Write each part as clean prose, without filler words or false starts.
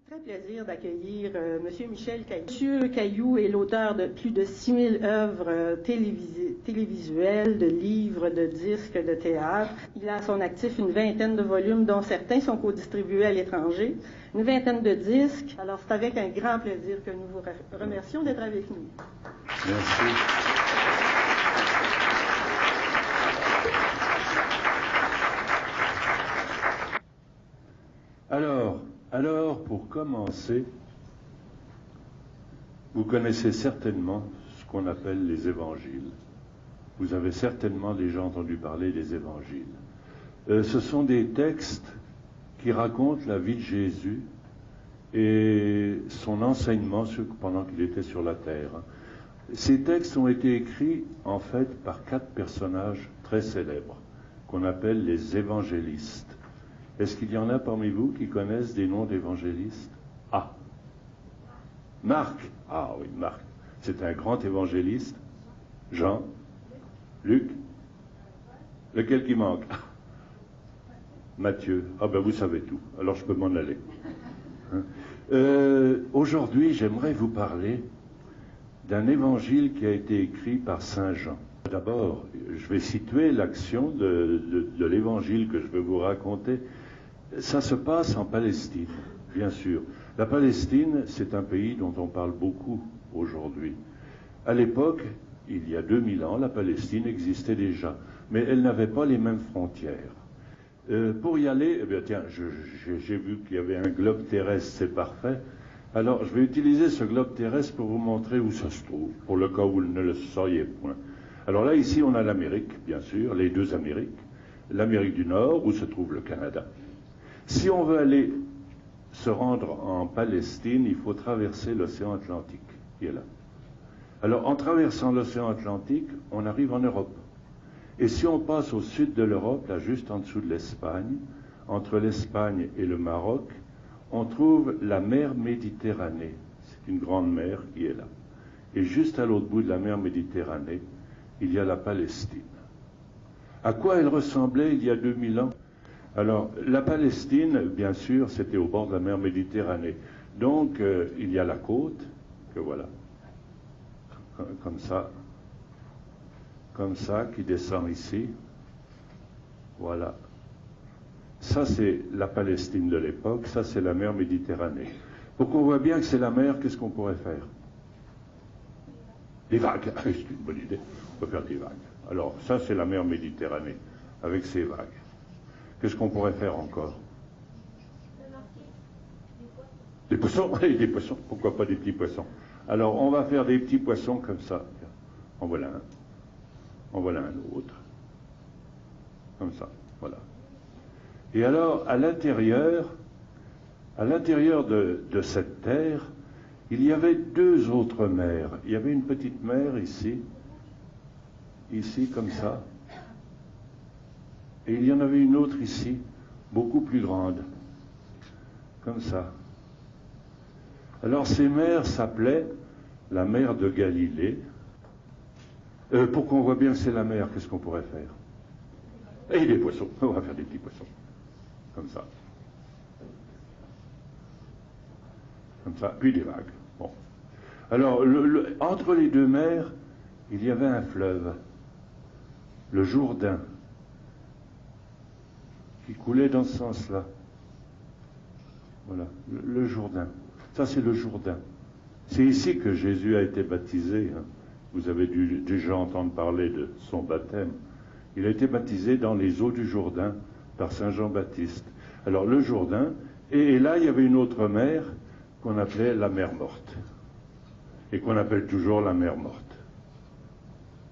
Très plaisir d'accueillir M. Michel Caillou. M. Caillou est l'auteur de plus de 6000 œuvres télévisuelles, de livres, de disques, de théâtre. Il a à son actif une vingtaine de volumes, dont certains sont co-distribués à l'étranger, une vingtaine de disques. Alors c'est avec un grand plaisir que nous vous remercions d'être avec nous. Merci. Alors, pour commencer, vous connaissez certainement ce qu'on appelle les évangiles. Vous avez certainement déjà entendu parler des évangiles. Ce sont des textes qui racontent la vie de Jésus et son enseignement pendant qu'il était sur la terre. Ces textes ont été écrits, en fait, par 4 personnages très célèbres, qu'on appelle les évangélistes. Est-ce qu'il y en a parmi vous qui connaissent des noms d'évangélistes? Ah, Marc. Ah oui, Marc. C'est un grand évangéliste. Jean. Luc. Lequel qui manque? Matthieu. Ah ben vous savez tout. Alors je peux m'en aller. Aujourd'hui, j'aimerais vous parler d'un évangile qui a été écrit par Saint Jean. D'abord, je vais situer l'action de l'évangile que je vais vous raconter. Ça se passe en Palestine, bien sûr. La Palestine, c'est un pays dont on parle beaucoup aujourd'hui. À l'époque, il y a 2000 ans, la Palestine existait déjà, mais elle n'avait pas les mêmes frontières. Pour y aller, eh bien, tiens, j'ai vu qu'il y avait un globe terrestre, c'est parfait. Alors, je vais utiliser ce globe terrestre pour vous montrer où ça se trouve, pour le cas où vous ne le sauriez point. Alors là, ici, on a l'Amérique, bien sûr, les 2 Amériques. L'Amérique du Nord, où se trouve le Canada. Si on veut aller se rendre en Palestine, il faut traverser l'océan Atlantique, qui est là. Alors, en traversant l'océan Atlantique, on arrive en Europe. Et si on passe au sud de l'Europe, là, juste en dessous de l'Espagne, entre l'Espagne et le Maroc, on trouve la mer Méditerranée. C'est une grande mer qui est là. Et juste à l'autre bout de la mer Méditerranée, il y a la Palestine. À quoi elle ressemblait il y a 2000 ans? Alors, la Palestine, bien sûr, c'était au bord de la mer Méditerranée. Donc, il y a la côte, que voilà, comme ça, qui descend ici. Voilà. Ça, c'est la Palestine de l'époque, ça, c'est la mer Méditerranée. Pour qu'on voit bien que c'est la mer, qu'est-ce qu'on pourrait faire? Des vagues. C'est une bonne idée. On peut faire des vagues. Alors, ça, c'est la mer Méditerranée, avec ses vagues. Qu'est-ce qu'on pourrait faire encore? Des poissons? Oui, des poissons. Pourquoi pas des petits poissons? Alors, on va faire des petits poissons comme ça. En voilà un. En voilà un autre. Comme ça. Voilà. Et alors, à l'intérieur de cette terre, il y avait 2 autres mers. Il y avait une petite mer ici, comme ça. Et il y en avait une autre ici, beaucoup plus grande, comme ça. Alors ces mers s'appelaient la mer de Galilée. Pour qu'on voit bien que c'est la mer, qu'est-ce qu'on pourrait faire? Et des poissons, on va faire des petits poissons, comme ça. Comme ça, puis des vagues. Bon. Alors, entre les 2 mers, il y avait un fleuve, le Jourdain, qui coulait dans ce sens-là. Voilà, le Jourdain. Ça, c'est le Jourdain. C'est ici que Jésus a été baptisé. Hein. Vous avez dû déjà entendre parler de son baptême. Il a été baptisé dans les eaux du Jourdain par Saint Jean-Baptiste. Alors, le Jourdain, et là, il y avait une autre mer qu'on appelait la mer Morte. Et qu'on appelle toujours la mer Morte.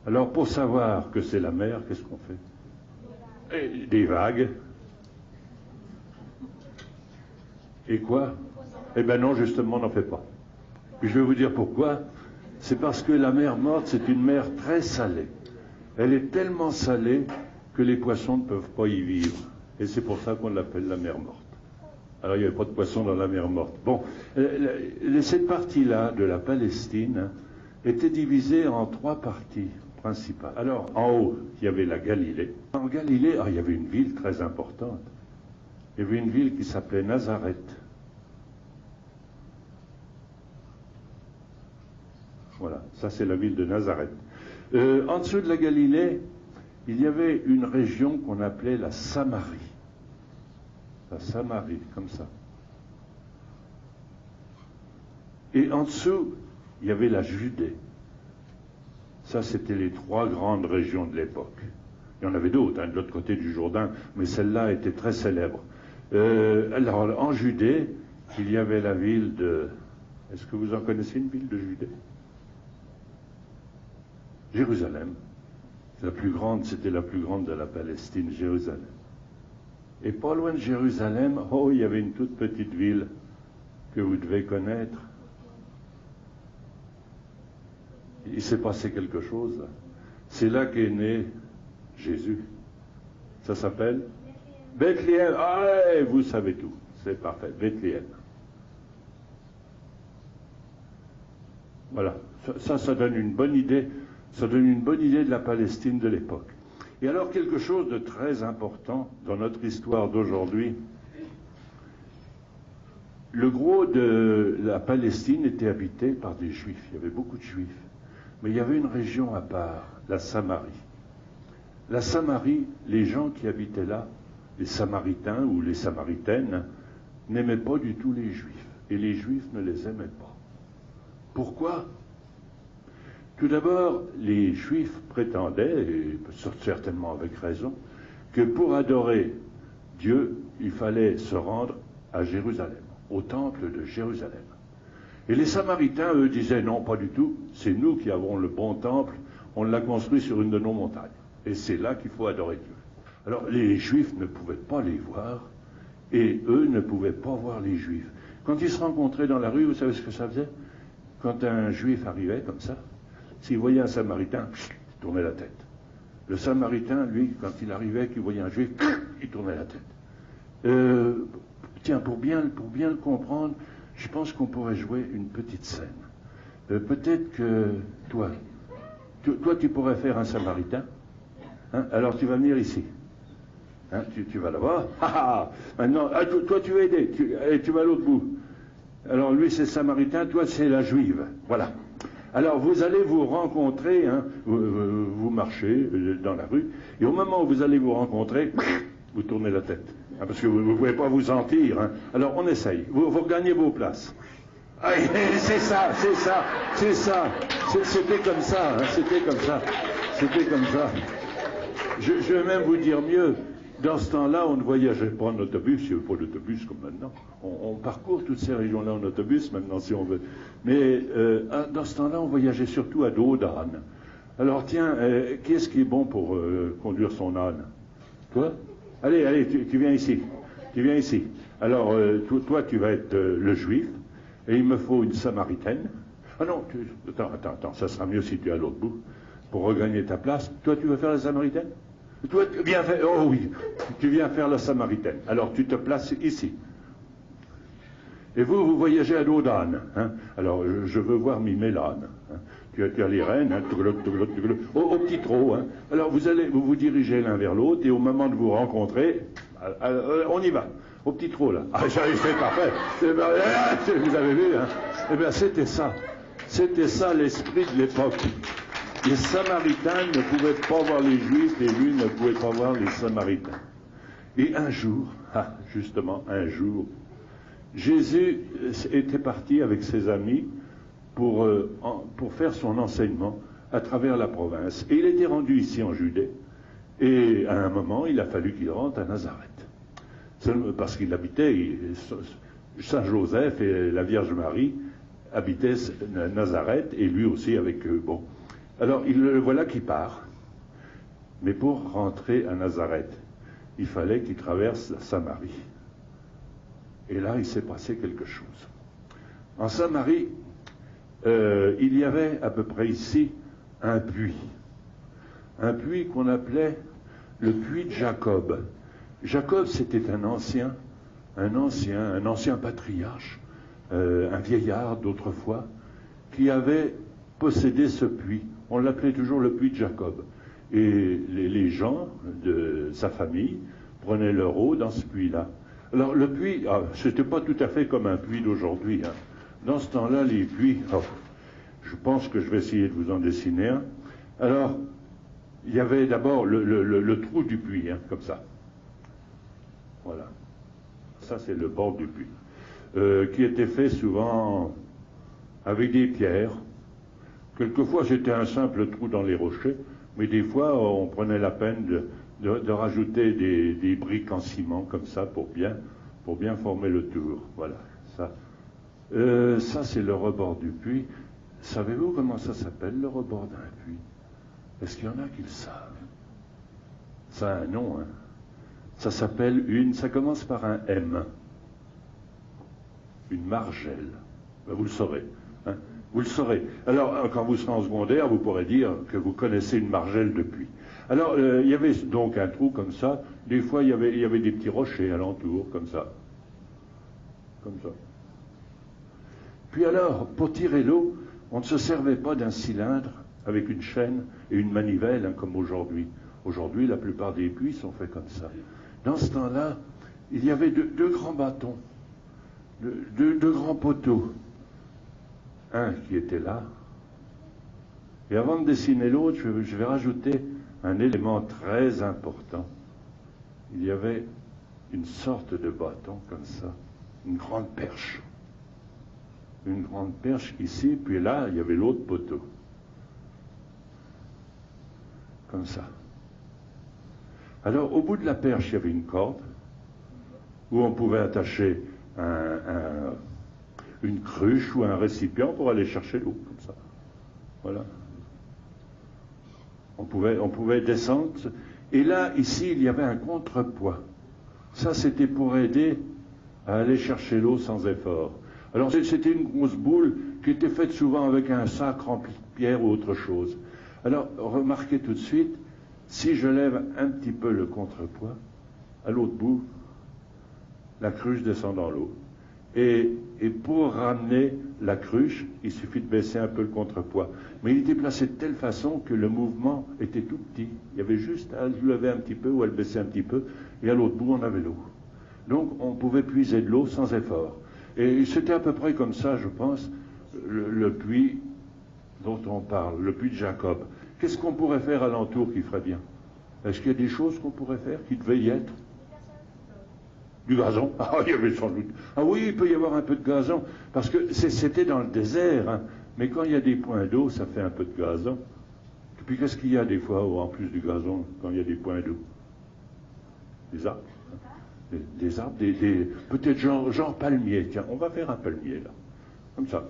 Alors, pour savoir que c'est la mer, qu'est-ce qu'on fait? Et des vagues. Et quoi? Eh bien non, justement, on n'en fait pas. Puis je vais vous dire pourquoi. C'est parce que la mer Morte, c'est une mer très salée. Elle est tellement salée que les poissons ne peuvent pas y vivre. Et c'est pour ça qu'on l'appelle la mer Morte. Alors il n'y avait pas de poissons dans la mer Morte. Bon, cette partie-là de la Palestine était divisée en 3 parties principales. Alors, en haut, il y avait la Galilée. En Galilée, il y avait une ville très importante. Il y avait une ville qui s'appelait Nazareth. Voilà, ça c'est la ville de Nazareth. En dessous de la Galilée, il y avait une région qu'on appelait la Samarie. La Samarie, comme ça. Et en dessous, il y avait la Judée. Ça, c'était les 3 grandes régions de l'époque. Il y en avait d'autres, de l'autre côté du Jourdain, mais celle-là était très célèbre. Alors, en Judée, il y avait la ville de... Est-ce que vous en connaissez une ville de Judée? Jérusalem. C'est la plus grande, c'était la plus grande de la Palestine, Jérusalem. Et pas loin de Jérusalem, il y avait une toute petite ville que vous devez connaître. Il s'est passé quelque chose là. C'est là qu'est né Jésus. Ça s'appelle Bethléem. Ah, vous savez tout. C'est parfait. Bethléem. Voilà. Ça donne une bonne idée. Ça donne une bonne idée de la Palestine de l'époque. Et alors quelque chose de très important dans notre histoire d'aujourd'hui. Le gros de la Palestine était habité par des Juifs. Il y avait beaucoup de Juifs. Mais il y avait une région à part, la Samarie. La Samarie, les gens qui habitaient là, les Samaritains ou les Samaritaines, n'aimaient pas du tout les Juifs. Et les Juifs ne les aimaient pas. Pourquoi? Tout d'abord, les Juifs prétendaient, et certainement avec raison, que pour adorer Dieu, il fallait se rendre à Jérusalem, au temple de Jérusalem. Et les Samaritains, eux, disaient non, pas du tout, c'est nous qui avons le bon temple, on l'a construit sur une de nos montagnes. Et c'est là qu'il faut adorer Dieu. Alors, les Juifs ne pouvaient pas les voir, et eux ne pouvaient pas voir les Juifs. Quand ils se rencontraient dans la rue, vous savez ce que ça faisait? Quand un Juif arrivait comme ça, s'il voyait un Samaritain, il tournait la tête. Le Samaritain, lui, quand il arrivait, qu'il voyait un Juif, il tournait la tête. Tiens, pour bien le comprendre, je pense qu'on pourrait jouer une petite scène. Peut-être que toi, tu pourrais faire un Samaritain. Hein? Alors tu vas venir ici. Hein? Tu vas là-bas. Maintenant, toi tu vas aider. Tu vas à l'autre bout. Alors lui c'est Samaritain, toi c'est la Juive. Voilà. Alors vous allez vous rencontrer, hein, vous marchez dans la rue, et au moment où vous allez vous rencontrer, vous tournez la tête, hein, parce que vous ne pouvez pas vous sentir. Hein. Alors on essaye, vous regagnez vos places. Ah, c'est ça. C'était comme ça, hein, c'était comme ça. Je vais même vous dire mieux. Dans ce temps-là, on ne voyageait pas en autobus, il n'y avait pas d'autobus comme maintenant. On parcourt toutes ces régions-là en autobus maintenant, si on veut. Mais dans ce temps-là, on voyageait surtout à dos d'âne. Alors tiens, qui est-ce qui est bon pour conduire son âne? Toi? Allez, tu viens ici. Tu viens ici. Alors, toi, tu vas être le Juif, et il me faut une Samaritaine. Ah non, attends, ça sera mieux si tu es à l'autre bout, pour regagner ta place. Toi, tu veux faire la Samaritaine? Toi, viens faire... Oh oui, tu viens faire la Samaritaine. Alors, tu te places ici. Et vous voyagez à dos d'âne. Hein? Alors, je veux voir mimer l'âne. Hein? Tu as les rênes, hein? Au petit trot. Hein? Alors, vous dirigez l'un vers l'autre, et au moment de vous rencontrer, on y va. Au petit trot, là. Ah, c'est parfait. Vous avez vu, hein? Eh bien, c'était ça. C'était ça l'esprit de l'époque. Les Samaritains ne pouvaient pas voir les Juifs, et lui ne pouvait pas voir les Samaritains. Et un jour, justement, Jésus était parti avec ses amis pour faire son enseignement à travers la province. Et il était rendu ici en Judée. Et à un moment, il a fallu qu'il rentre à Nazareth. Parce qu'il habitait, Saint Joseph et la Vierge Marie habitaient Nazareth, et lui aussi avec eux. Bon. Alors, le voilà qui part. Mais pour rentrer à Nazareth, il fallait qu'il traverse la Samarie. Et là, il s'est passé quelque chose. En Samarie, il y avait à peu près ici un puits. Un puits qu'on appelait le puits de Jacob. Jacob, c'était un ancien patriarche, un vieillard d'autrefois, qui avait possédé ce puits. On l'appelait toujours le puits de Jacob. Et les gens de sa famille prenaient leur eau dans ce puits-là. Alors le puits, c'était pas tout à fait comme un puits d'aujourd'hui. Hein. Dans ce temps-là, les puits, je pense que je vais essayer de vous en dessiner un. Alors, il y avait d'abord le trou du puits, hein, comme ça. Voilà. Ça, c'est le bord du puits, qui était fait souvent avec des pierres. Quelquefois, c'était un simple trou dans les rochers, mais des fois, on prenait la peine de rajouter des briques en ciment, comme ça, pour bien former le tour. Voilà, ça. Ça, c'est le rebord du puits. Savez-vous comment ça s'appelle, le rebord d'un puits? Est-ce qu'il y en a qui le savent? Ça a un nom, hein. Ça s'appelle ça commence par un M. Une margelle. Ben, vous le saurez. Hein? Vous le saurez. Alors, quand vous serez en secondaire, vous pourrez dire que vous connaissez une margelle de puits. Alors, il y avait donc un trou comme ça. Des fois, il y avait des petits rochers alentour, comme ça. Comme ça. Puis alors, pour tirer l'eau, on ne se servait pas d'un cylindre avec une chaîne et une manivelle, hein, comme aujourd'hui. Aujourd'hui, la plupart des puits sont faits comme ça. Dans ce temps-là, il y avait deux grands bâtons, deux grands poteaux. Un qui était là. Et avant de dessiner l'autre, je vais rajouter un élément très important. Il y avait une sorte de bâton comme ça, une grande perche. Une grande perche ici, puis là, il y avait l'autre poteau. Comme ça. Alors, au bout de la perche, il y avait une corde où on pouvait attacher une cruche ou un récipient pour aller chercher l'eau, comme ça. Voilà. On pouvait descendre. Et là, ici, il y avait un contrepoids. Ça, c'était pour aider à aller chercher l'eau sans effort. Alors, c'était une grosse boule qui était faite souvent avec un sac rempli de pierre ou autre chose. Alors, remarquez tout de suite, si je lève un petit peu le contrepoids, à l'autre bout, la cruche descend dans l'eau. Et pour ramener la cruche, il suffit de baisser un peu le contrepoids. Mais il était placé de telle façon que le mouvement était tout petit. Il y avait juste à le lever un petit peu ou à le baisser un petit peu, et à l'autre bout, on avait l'eau. Donc, on pouvait puiser de l'eau sans effort. Et c'était à peu près comme ça, je pense, le puits dont on parle, le puits de Jacob. Qu'est-ce qu'on pourrait faire alentour qui ferait bien? Est-ce qu'il y a des choses qu'on pourrait faire qui devaient y être? Du gazon? Ah, il y avait sans doute. Ah oui, il peut y avoir un peu de gazon, parce que c'était dans le désert, hein. Mais quand il y a des points d'eau, ça fait un peu de gazon. Et puis qu'est-ce qu'il y a des fois, en plus du gazon, quand il y a des points d'eau? Des arbres. Des arbres, peut-être genre palmier. Tiens, on va faire un palmier, là. Comme ça.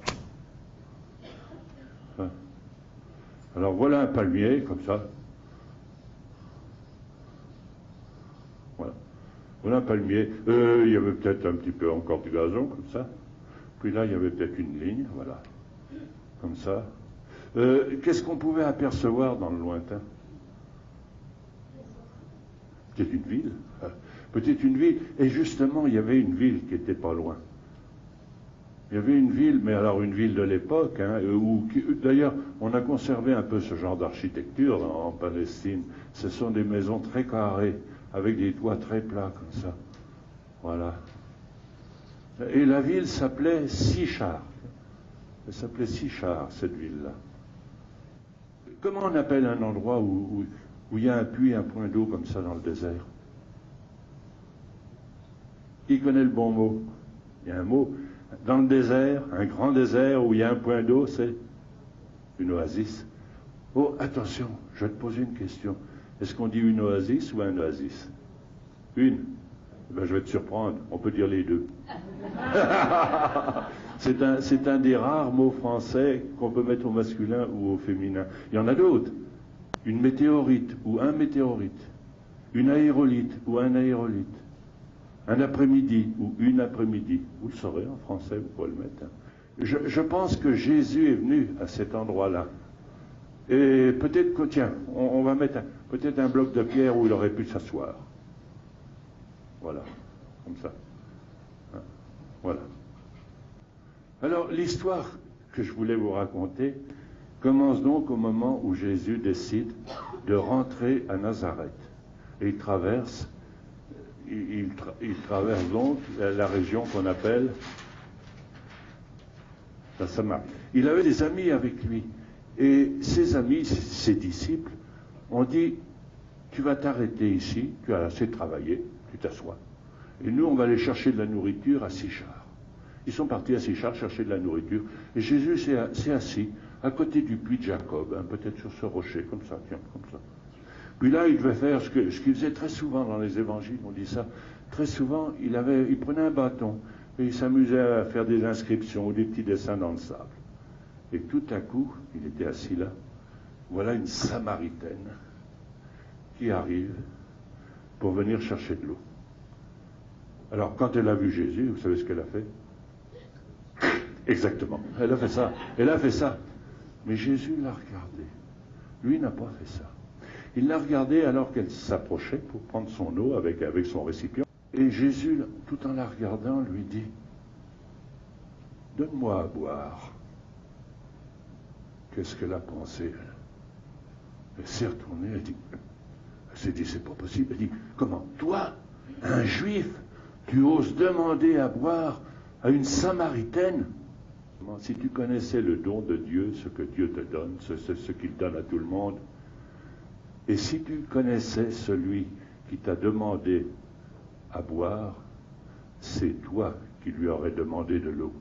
Alors voilà un palmier, comme ça. Voilà. Voilà un palmier. Il y avait peut-être un petit peu encore de gazon, comme ça. Puis là, il y avait peut-être une ligne, voilà. Comme ça. Qu'est-ce qu'on pouvait apercevoir dans le lointain? Peut-être une ville. Peut-être une ville. Et justement, il y avait une ville qui n'était pas loin. Il y avait une ville, mais alors une ville de l'époque, hein, où d'ailleurs on a conservé un peu ce genre d'architecture en Palestine. Ce sont des maisons très carrées, avec des toits très plats comme ça. Voilà. Et la ville s'appelait Sichar. Elle s'appelait Sichar, cette ville-là. Comment on appelle un endroit où il y a un puits, un point d'eau comme ça dans le désert? Qui connaît le bon mot? Il y a un mot. Dans le désert, un grand désert où il y a un point d'eau, c'est une oasis. Oh, attention, je vais te poser une question. Est-ce qu'on dit une oasis ou un oasis? Une. Ben, je vais te surprendre, on peut dire les deux. C'est un des rares mots français qu'on peut mettre au masculin ou au féminin. Il y en a d'autres. Une météorite ou un météorite. Une aérolite ou un aérolite. Un après-midi ou une après-midi. Vous le saurez en français, vous pouvez le mettre. Je pense que Jésus est venu à cet endroit-là. Et peut-être que, tiens, on va mettre peut-être un bloc de pierre où il aurait pu s'asseoir. Voilà, comme ça. Hein? Voilà. Alors, l'histoire que je voulais vous raconter commence donc au moment où Jésus décide de rentrer à Nazareth. Et il traverse donc la région qu'on appelle la Samarie. Il avait des amis avec lui. Et ses amis, ses disciples, ont dit, tu vas t'arrêter ici, tu as assez travaillé, tu t'assois. Et nous, on va aller chercher de la nourriture à Sichar. Ils sont partis à Sichar chercher de la nourriture. Et Jésus s'est assis à côté du puits de Jacob, hein, peut-être sur ce rocher, comme ça, tiens, comme ça. Puis là, il devait faire ce qu'il faisait très souvent dans les évangiles, on dit ça. Très souvent, il prenait un bâton et il s'amusait à faire des inscriptions ou des petits dessins dans le sable. Et tout à coup, il était assis là. Voilà une Samaritaine qui arrive pour venir chercher de l'eau. Alors, quand elle a vu Jésus, vous savez ce qu'elle a fait? Exactement. Elle a fait ça. Elle a fait ça. Mais Jésus l'a regardée. Lui n'a pas fait ça. Il l'a regardée alors qu'elle s'approchait pour prendre son eau avec son récipient. Et Jésus, tout en la regardant, lui dit, « Donne-moi à boire. » Qu'est-ce qu'elle a pensé, elle? Elle s'est retournée, elle s'est dit, c'est pas possible. Elle dit, comment, toi, un juif, tu oses demander à boire à une Samaritaine? Si tu connaissais le don de Dieu, ce que Dieu te donne, ce qu'il donne à tout le monde, et si tu connaissais celui qui t'a demandé à boire, c'est toi qui lui aurais demandé de l'eau.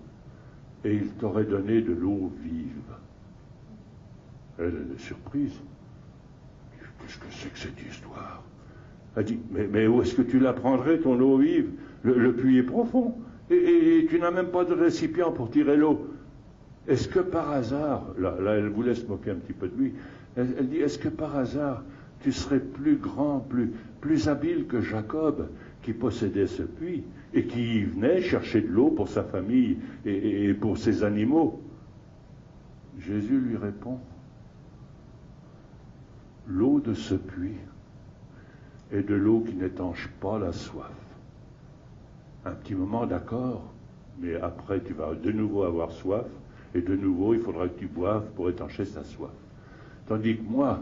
Et il t'aurait donné de l'eau vive. Elle est surprise. Qu'est-ce que c'est que cette histoire? Elle dit, mais où est-ce que tu la prendrais, ton eau vive? Le puits est profond. Et tu n'as même pas de récipient pour tirer l'eau. Est-ce que par hasard, là elle voulait se moquer un petit peu de lui, elle dit, est-ce que par hasard, tu serais plus grand, plus habile que Jacob, qui possédait ce puits, et qui y venait chercher de l'eau pour sa famille et pour ses animaux? Jésus lui répond, l'eau de ce puits est de l'eau qui n'étanche pas la soif. Un petit moment, d'accord, mais après tu vas de nouveau avoir soif, et de nouveau il faudra que tu boives pour étancher sa soif. Tandis que moi,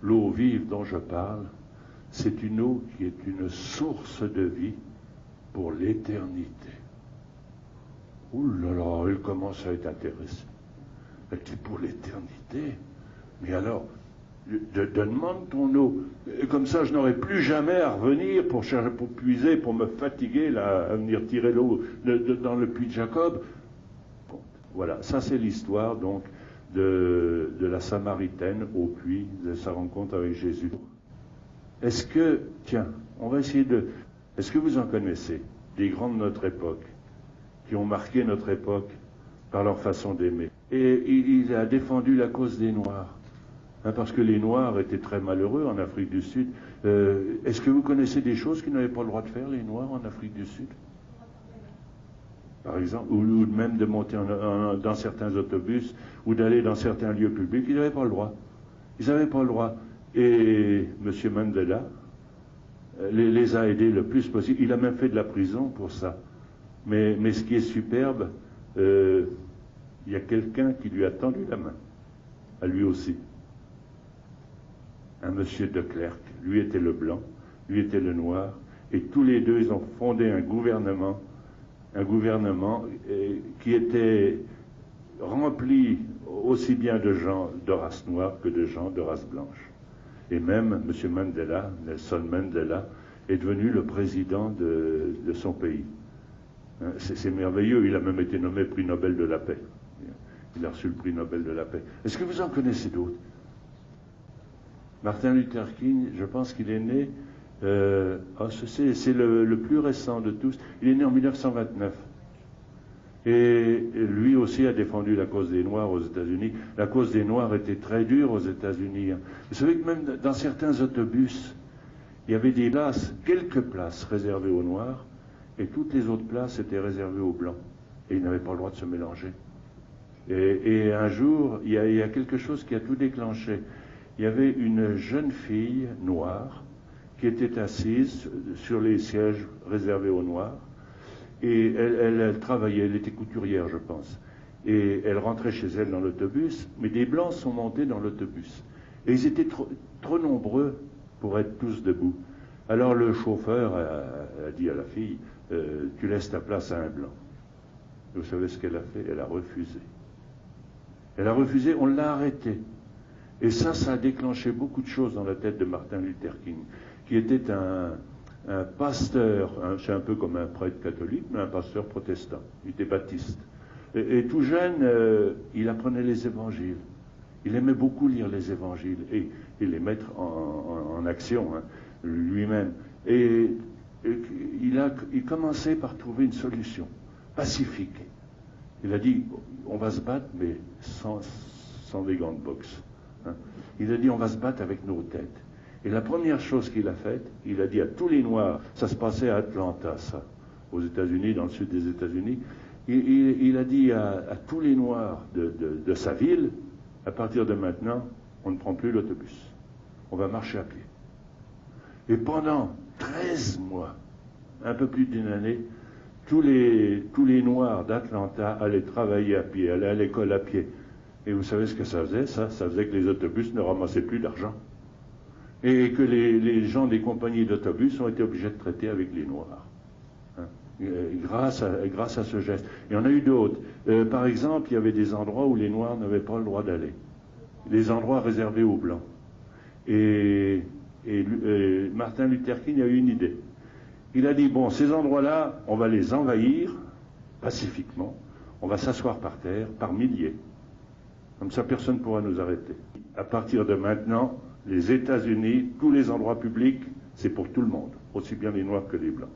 l'eau vive dont je parle, c'est une eau qui est une source de vie pour l'éternité. Ouh là là, elle commence à être intéressée. Elle dit, pour l'éternité? Mais alors, demande ton eau. Et comme ça, je n'aurai plus jamais à revenir pour puiser, pour me fatiguer, là, à venir tirer l'eau dans le puits de Jacob. Bon, voilà, ça c'est l'histoire donc de la Samaritaine au puits, de sa rencontre avec Jésus. Est-ce que, tiens, on va essayer de... Est-ce que vous en connaissez des grands de notre époque qui ont marqué notre époque par leur façon d'aimer? Et il a défendu la cause des Noirs. Parce que les Noirs étaient très malheureux en Afrique du Sud. Est-ce que vous connaissez des choses qu'ils n'avaient pas le droit de faire, les Noirs, en Afrique du Sud? Par exemple, ou même de monter dans certains autobus, ou d'aller dans certains lieux publics, ils n'avaient pas le droit. Ils n'avaient pas le droit. Et M. Mandela les a aidés le plus possible. Il a même fait de la prison pour ça. Mais ce qui est superbe, il y a quelqu'un qui lui a tendu la main, à lui aussi. Un monsieur de Klerk, lui était le blanc, lui était le noir, et tous les deux, ils ont fondé un gouvernement qui était rempli aussi bien de gens de race noire que de gens de race blanche. Et même M. Mandela, Nelson Mandela, est devenu le président de son pays. C'est merveilleux, il a même été nommé prix Nobel de la paix. Il a reçu le prix Nobel de la paix. Est-ce que vous en connaissez d'autres? Martin Luther King, je pense qu'il est né, c'est le plus récent de tous, il est né en 1929. Et lui aussi a défendu la cause des Noirs aux États-Unis. La cause des Noirs était très dure aux États-Unis. Vous savez que même dans certains autobus, il y avait des places, quelques places réservées aux Noirs, et toutes les autres places étaient réservées aux Blancs. Et ils n'avaient pas le droit de se mélanger. Et un jour, il y a quelque chose qui a tout déclenché. Il y avait une jeune fille noire qui était assise sur les sièges réservés aux Noirs, et elle travaillait, elle était couturière, je pense, et elle rentrait chez elle dans l'autobus, mais des Blancs sont montés dans l'autobus, et ils étaient trop nombreux pour être tous debout. Alors le chauffeur a dit à la fille, tu laisses ta place à un Blanc. Et vous savez ce qu'elle a fait? Elle a refusé. Elle a refusé, on l'a arrêtée. Et ça a déclenché beaucoup de choses dans la tête de Martin Luther King, qui était un pasteur, c'est un peu comme un prêtre catholique, mais un pasteur protestant. Il était baptiste. Et tout jeune, il apprenait les évangiles. Il aimait beaucoup lire les évangiles et les mettre en action, hein, lui-même. Et il commençait par trouver une solution pacifique. Il a dit, on va se battre, mais sans des gants de boxe. Hein. Il a dit, on va se battre avec nos têtes. Et la première chose qu'il a faite, il a dit à tous les Noirs, ça se passait à Atlanta, ça, aux États-Unis, dans le sud des États-Unis, il a dit à tous les Noirs de sa ville, à partir de maintenant, on ne prend plus l'autobus. On va marcher à pied. Et pendant 13 mois, un peu plus d'une année, tous les Noirs d'Atlanta allaient travailler à pied, allaient à l'école à pied. Et vous savez ce que ça faisait, ça? Ça faisait que les autobus ne ramassaient plus d'argent. Et que les gens des compagnies d'autobus ont été obligés de traiter avec les Noirs. Hein, grâce à ce geste. Et on a eu d'autres. Par exemple, il y avait des endroits où les Noirs n'avaient pas le droit d'aller. Les endroits réservés aux Blancs. Et Martin Luther King a eu une idée. Il a dit, bon, ces endroits-là, on va les envahir pacifiquement. On va s'asseoir par terre, par milliers. Comme ça, personne ne pourra nous arrêter. À partir de maintenant, les États-Unis, tous les endroits publics, c'est pour tout le monde, aussi bien les Noirs que les Blancs.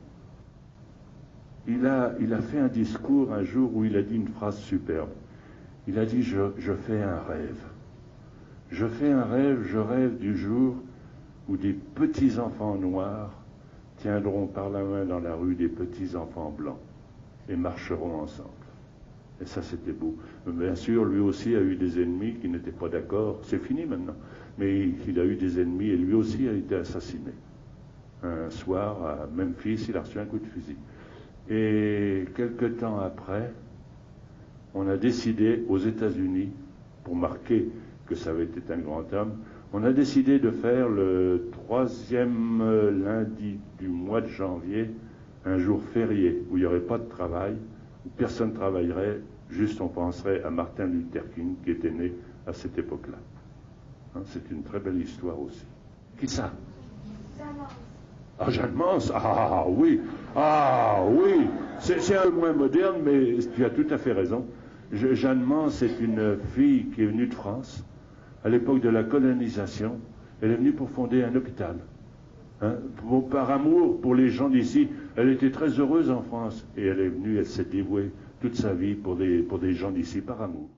Il a fait un discours un jour où il a dit une phrase superbe. Il a dit, je fais un rêve. Je fais un rêve, je rêve du jour où des petits-enfants noirs tiendront par la main dans la rue des petits-enfants blancs et marcheront ensemble. Et ça, c'était beau. Bien sûr, lui aussi a eu des ennemis qui n'étaient pas d'accord. C'est fini maintenant. Mais il a eu des ennemis et lui aussi a été assassiné. Un soir, à Memphis, il a reçu un coup de fusil. Et quelque temps après, on a décidé aux États-Unis, pour marquer que ça avait été un grand homme, on a décidé de faire le 3e lundi du mois de janvier un jour férié où il n'y aurait pas de travail, où personne ne travaillerait, juste on penserait à Martin Luther King qui était né à cette époque-là. Hein, c'est une très belle histoire aussi. Qui ça? Ah, Jeanne Mance. Ah oui, c'est un peu moins moderne, mais tu as tout à fait raison. Jeanne Mance est une fille qui est venue de France à l'époque de la colonisation. Elle est venue pour fonder un hôpital. Hein, par amour pour les gens d'ici. Elle était très heureuse en France et elle est venue, elle s'est dévouée toute sa vie pour des gens d'ici par amour.